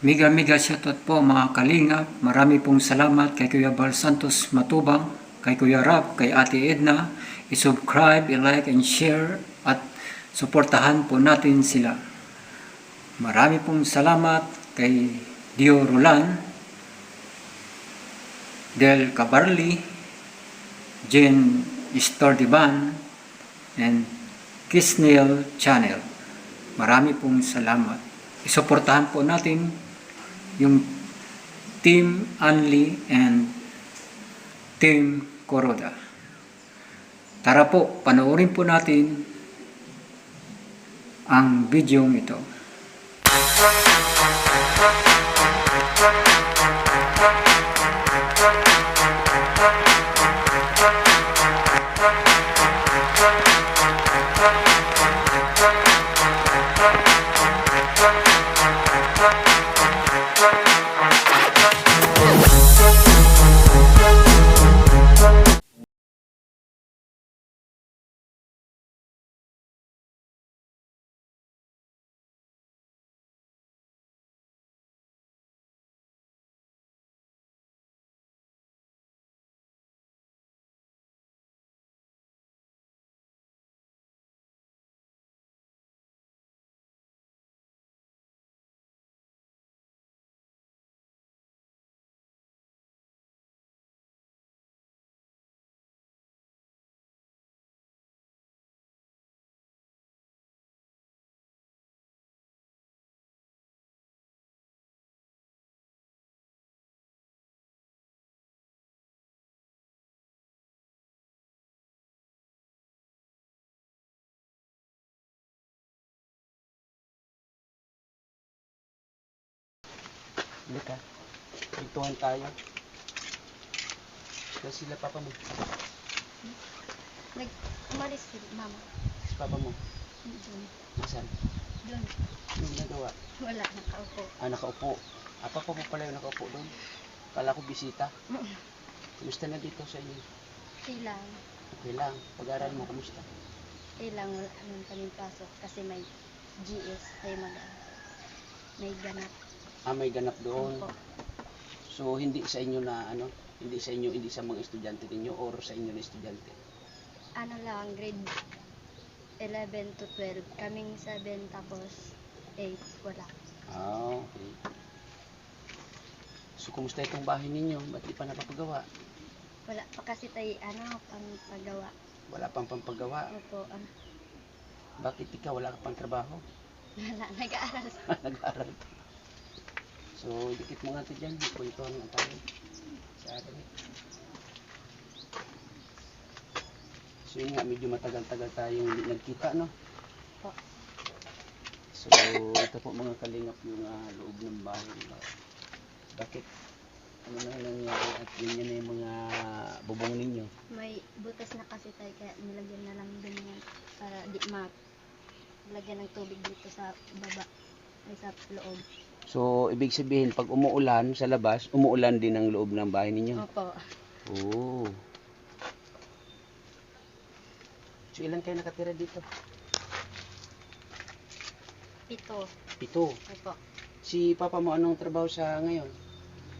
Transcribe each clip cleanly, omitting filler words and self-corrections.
Mega shoutout po mga kalingap. Marami pong salamat kay Kuya Bal Santos Matubang, kay Kuya Rab, kay Ate Edna. I-subscribe, i-like and share at suportahan po natin sila. Marami pong salamat kay Dio Roland, Del Cabarli, Jen Stordiban, and Kisnel Channel. Marami pong salamat. Isuportahan po natin yung Team Anli and Team Koroda. Tara po, panoorin po natin ang video ito. Lika, ituhan tayo. Kasi sila papa mo. Umalis si mama. Si papa mo. Doon. Nasaan? Doon. Anong ginagawa? Wala, nakaupo. Nakaupo. Papa mo pala yung nakaupo doon. Kala ko bisita. Kumusta na dito sa inyo? Kailang. Okay lang. Pag-aaral mo, kumusta? Kailang wala naman kaming pasok kasi may GS ay may ganap. May ganap doon. Opo. So, hindi sa inyo na, hindi sa mga estudyante ninyo or sa inyo na estudyante? Ano lang, grade 11 to 12. Kaming 7 tapos 8. Wala. Okay. So, kumusta itong bahay ninyo? Ba't di pa napapagawa? Wala pa kasi tayo, pangpagawa. Wala pang pampagawa. Opo. Bakit ikaw? Wala ka pang trabaho? Wala, nag-aaral. Nag-aaral pa. So, dikit mo nga ito dyan. Kwentuhan nga tayo sa atin. So, yun nga, medyo matagal-tagal tayong hindi nagkita, no? Po. So, ito po mga kalingap yung loob ng bahay. Bakit? Ano na nangyari at ganyan na yung mga bubong ninyo? May butas na kasi tayo kaya nilagyan na lang din yan para di lagyan ng tubig dito sa baba ay sa loob. So, ibig sabihin, pag umuulan sa labas, umuulan din ang loob ng bahay ninyo? Opo. Oo. So, ilan kayo nakatira dito? 7. 7. Opo. Si papa mo anong trabaho sa ngayon?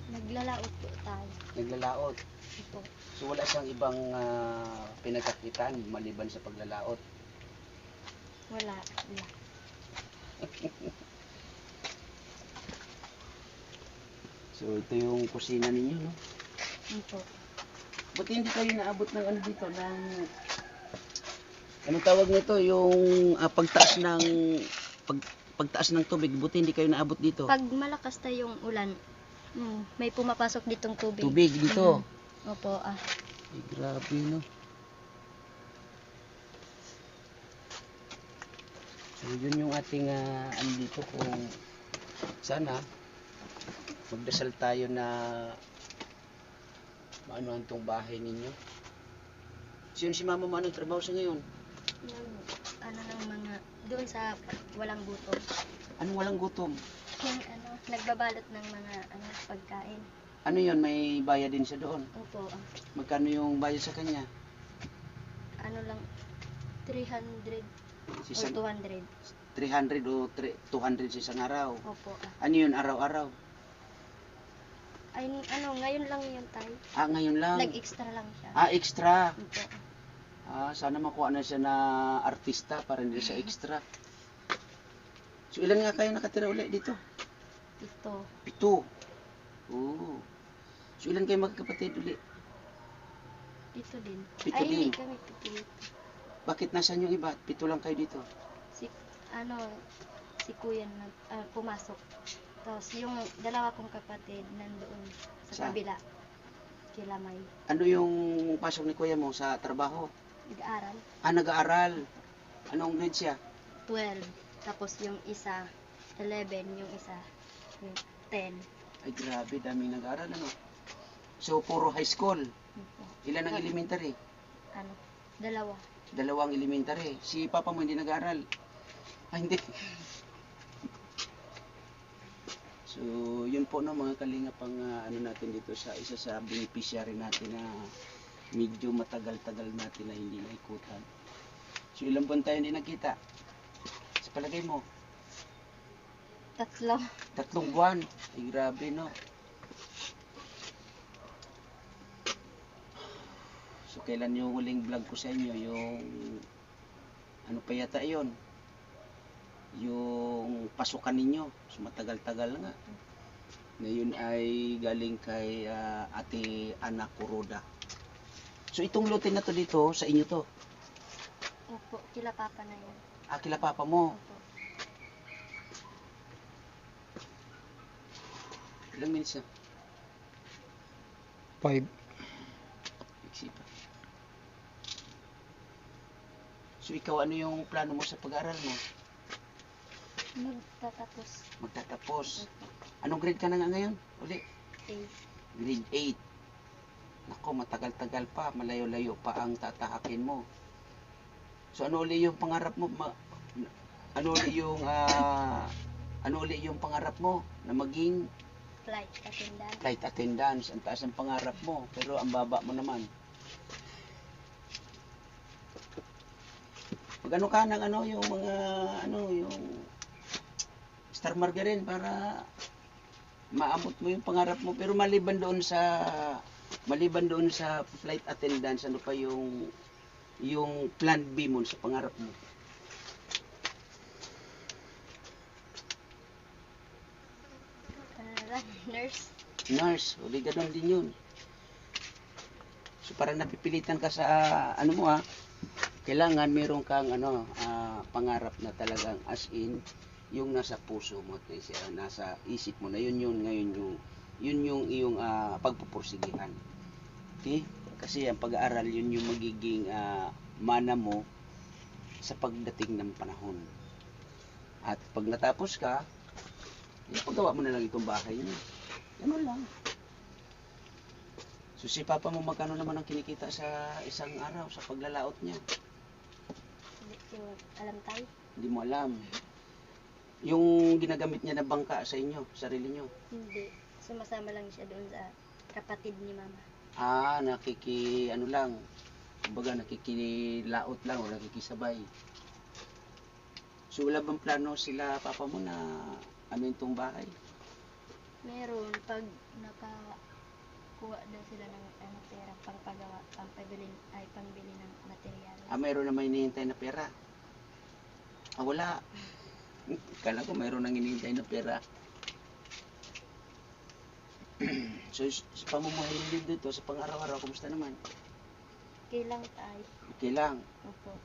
Naglalaot po tayo. Naglalaot. Opo. So, wala siyang ibang pinagkakitaan maliban sa paglalaot? Wala. So, ito yung kusina ninyo, no? Opo. Ba't hindi kayo naabot ng ano dito, ng... Anong tawag nito? Yung pagtaas ng tubig. Buti hindi kayo naabot dito. Pag malakas na yung ulan, may pumapasok ditong tubig. Tubig dito? Opo. Ay, grabe, no? So, yun yung ating ano dito kung sana magdasal tayo na maanuhan tong bahay ninyo. So, yun si mama mo, anong trabaho sa ngayon? Yung, ng mga, doon sa walang gutom. Anong walang gutom? Yung, nagbabalot ng mga, pagkain. Ano yun, may bayad din siya doon? Opo. Magkano yung bayad sa kanya? Ano lang, 300 Si or 200. 300 o 200 sa isang araw. Opo. Ano yun, araw-araw? Ay, ngayon lang yun tayo. Ngayon lang. Nag-extra lang siya. Extra. Opo. Sana makuha na siya na artista para hindi siya extra. So, ilan nga kayo nakatira ulit dito? Ito. 7. Oo. So, ilan kayo magkakapatid ulit? Dito din. Pito Ay, din. hindi kami pito dito. Bakit nasan yung iba? 7 lang kayo dito. Si, si kuya pumasok. Tapos yung dalawa kong kapatid nandoon sa Saan? kabila. Kila May. Ano yung pasok ni kuya mo sa trabaho? Nag-aaral. Nag-aaral. Anong grade siya? 12. Tapos yung isa, 11. Yung isa, 10. Ay, grabe, daming nag-aaral, ano? So, puro high school. Opo. Ilan ang elementary? Dalawa. 2 elementary. Si papa mo hindi nag-aaral. Hindi. So, yun po no, mga kalingap ang ano natin dito sa isa sa beneficiary natin na medyo matagal-tagal natin na hindi naikutan. So, ilang buwan tayo hindi nakita? Sa palagay mo? 3. 3 buwan. Ay, grabe, no? So, kailan yung huling vlog ko sa inyo? Yung, ano pa yata yun? Yung pasukan ninyo. So, matagal-tagal nga. Na yun ay galing kay Ate Ana Kuroda. So, itong lote na to dito, sa inyo to? Opo, kila papa na yan. Kila papa mo. Opo. Ilang minutes na? 5. Iksi pa. So, ikaw, ano yung plano mo sa pag-aaral mo? Magtatapos. Magtatapos. Opo. Anong grade ka na nga ngayon? Uli? 8. Grade 8. Nako, matagal-tagal pa. Malayo-layo pa ang tatahakin mo. So, ano uli yung pangarap mo? Ano uli yung pangarap mo? Na maging Flight attendant. flight attendant. Ang taas ang pangarap mo. Pero ang baba mo naman. Magano ka ng yung mga, yung Star Margarine para maabot mo yung pangarap mo. Pero maliban doon sa flight attendance, ano pa yung plan B mo sa pangarap mo? Nurse. Nurse, uli ganun din yun. So parang napipilitan ka sa kailangan meron kang pangarap na talagang as in yung nasa puso mo, nasa isip mo na yun ngayon yung iyong pagpupursigihan. Okay? Kasi ang pag-aaral yun yung magiging mana mo sa pagdating ng panahon. At pag natapos ka, ipagawa mo na lang itong bahay niyo. Ganun lang. So si papa mo magkano naman ang kinikita sa isang araw sa paglalaot niya? Hindi ko alam tayo. Hindi mo alam. Yung ginagamit niya na bangka sa inyo, sarili niyo? Hindi. Sumasama lang siya doon sa kapatid ni mama. Kumbaga nakikilaot lang o nakikisabay. So wala bang plano sila papa mo na ano itong bahay? Meron pag nakakuha daw sila ng pera pangpagawa, pangbili ng material. Mayroon naman hinihintay na pera? Wala. Kala ko mayroon nang hinihintay na pera. So, sa pamumuhay din dito, sa pang-araw-araw, kumusta naman? Okay lang tayo. Okay lang. Opo.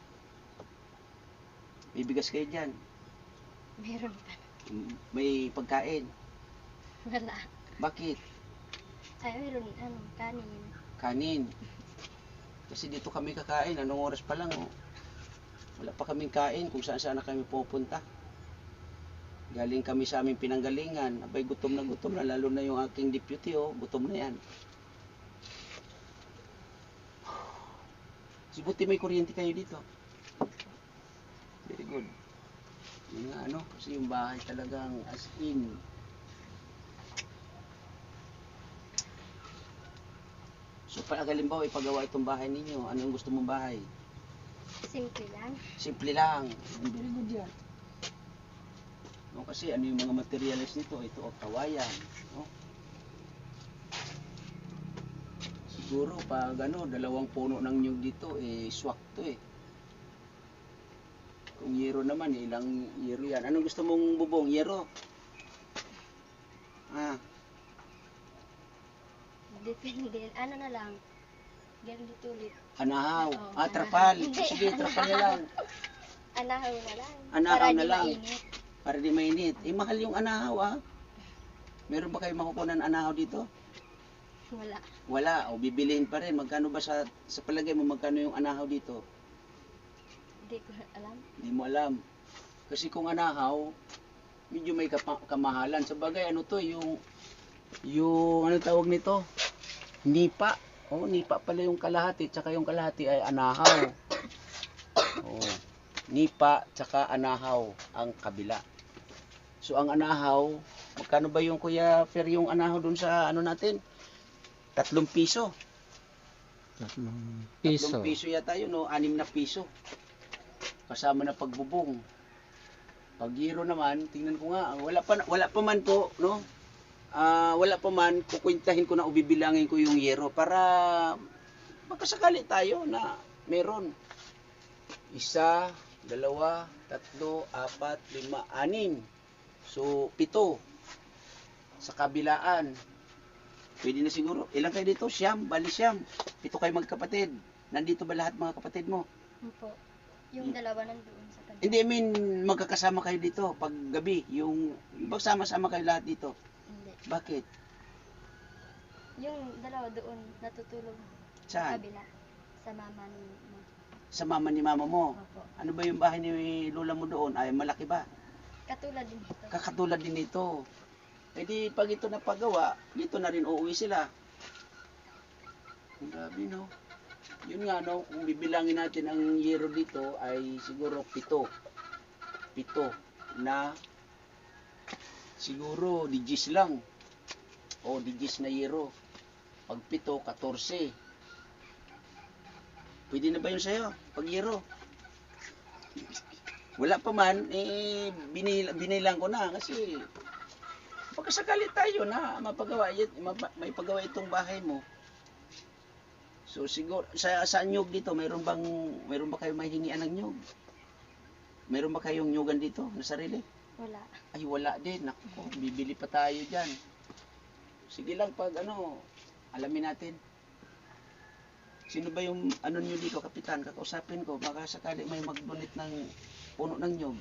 May bigas kayo dyan. Meron pa. May pagkain. Wala. Bakit? Ay, meron, kanin. Kanin. Kasi dito kami kakain. Anong oras pa lang, oh. Wala pa kaming kain kung saan na kami pupunta. Galing kami sa aming pinanggalingan. Abay, gutom na, lalo na yung aking deputy, oh. Gutom na yan. Sibuti may kuryente kayo dito. Very good. Yun nga, kasi yung bahay talagang as in. So, halimbawa, ipagawa itong bahay ninyo. Ano yung gusto mong bahay? Simple lang. Simple lang. Very good yan. No, kasi ano yung mga materials nito? Ito o kawayan, no? Siguro pag ano, dalawang puno ng nyug dito, swak to eh. Kung yero naman, ilang yero yan. Anong gusto mong bubong? Yero? Ah, Depende. Ano na lang. Ganito ulit. anahaw. Oo, Trapal. anahaw. Sige, trapal na lang. Anahaw na lang. Anahaw para na di lang. mainit. Para di mainit. Mahal yung anahaw Meron ba kayo makukuha ng anahaw dito? Wala. Wala. O bibiliin pa rin. Magkano ba sa palagay mo, magkano yung anahaw dito? Hindi ko alam. Hindi mo alam. Kasi kung anahaw, medyo may kamahalan. Sa bagay, ano to, yung ano tawag nito? Nipa. Nipa pala yung kalahati, tsaka yung kalahati ay anahaw. Nipa, tsaka anahaw ang kabila. So, ang anahaw, magkano ba yung Kuya Fer yung anahaw dun sa ano natin? 3 piso. 3 3 piso yata yun, 6 na piso. Kasama na pagbubong. Pag euro naman, tingnan ko nga, wala pa man po, no? Wala pa man, kukwentahin ko na o bibilangin ko yung yero para magkasakali tayo na meron. 1, 2, 3, 4, 5, 6. So, 7. Sa kabilaan. Pwede na siguro. Ilan kayo dito? 9. Bali 9. 7 kayo magkapatid. Nandito ba lahat mga kapatid mo? Opo. Yung dalawa nandoon sa kanila. Hindi, I mean, magkakasama kayo dito pag gabi. Yung magsama-sama kayo lahat dito. Hindi. Bakit? Yung dalawa doon natutulog sa Saan? kabila. Sa mama ni mo. Sa mama ni mama mo. Opo. Ano ba yung bahay ni lola mo doon? Ay, malaki ba? Katulad din ito. Kakatulad din ito. E di, pag ito napagawa, dito na rin uuwi sila. Ang grabe, no? Yun nga, no? Kung bibilangin natin ang yero dito, ay siguro 7. 7 na siguro digis lang. O digis na yero. Pag 7, 14. Pwede na ba yun sa'yo? Pag yero? Wala pa man, binilang ko na kasi pagkasakali tayo na may pagawa itong bahay mo. So siguro sa nyug dito, meron ba kayong mahihingian ng nyug? Meron ba kayong nyugan dito na sarili? Wala. Ay wala din. Naku, bibili pa tayo diyan. Sige lang pag alamin natin. Sino ba yung niyo dito, kapitan? Kakausapin ko, baka sakali may mag-donate ng puno ng nyug.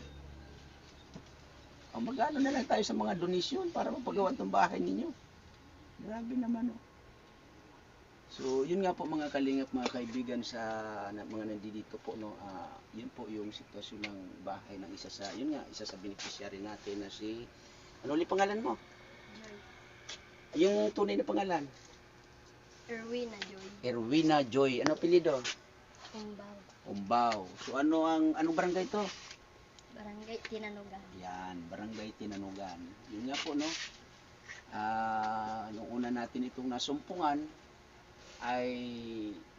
Mag-ano na lang tayo sa mga donation para mapagawa itong bahay ninyo. Grabe naman, So, yun nga po mga kalingap, mga kaibigan sa mga nandito po, no. Yun po yung sitwasyon ng bahay ng isa sa beneficiary natin na si, ano ulit pangalan mo? Yung tunay na pangalan? Erwina Joy. Erwina Joy. Ano apelyido? Umbaw. Umbaw. So, anong barangay to? Barangay Tinanugan. Yan, Barangay Tinanugan. Yun nga po, no? Nung una natin itong nasumpungan, ay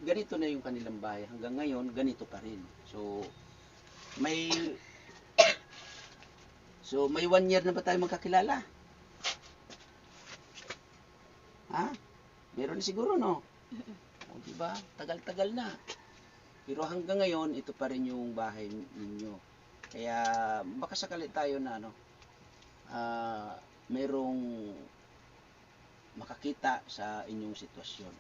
ganito na yung kanilang bahay. Hanggang ngayon, ganito pa rin. So, may 1 year na ba tayo magkakilala? Meron na siguro, no? O, diba? Tagal-tagal na. Pero hanggang ngayon, ito pa rin yung bahay ninyo. Kaya baka sakali tayo na merong makakita sa inyong sitwasyon.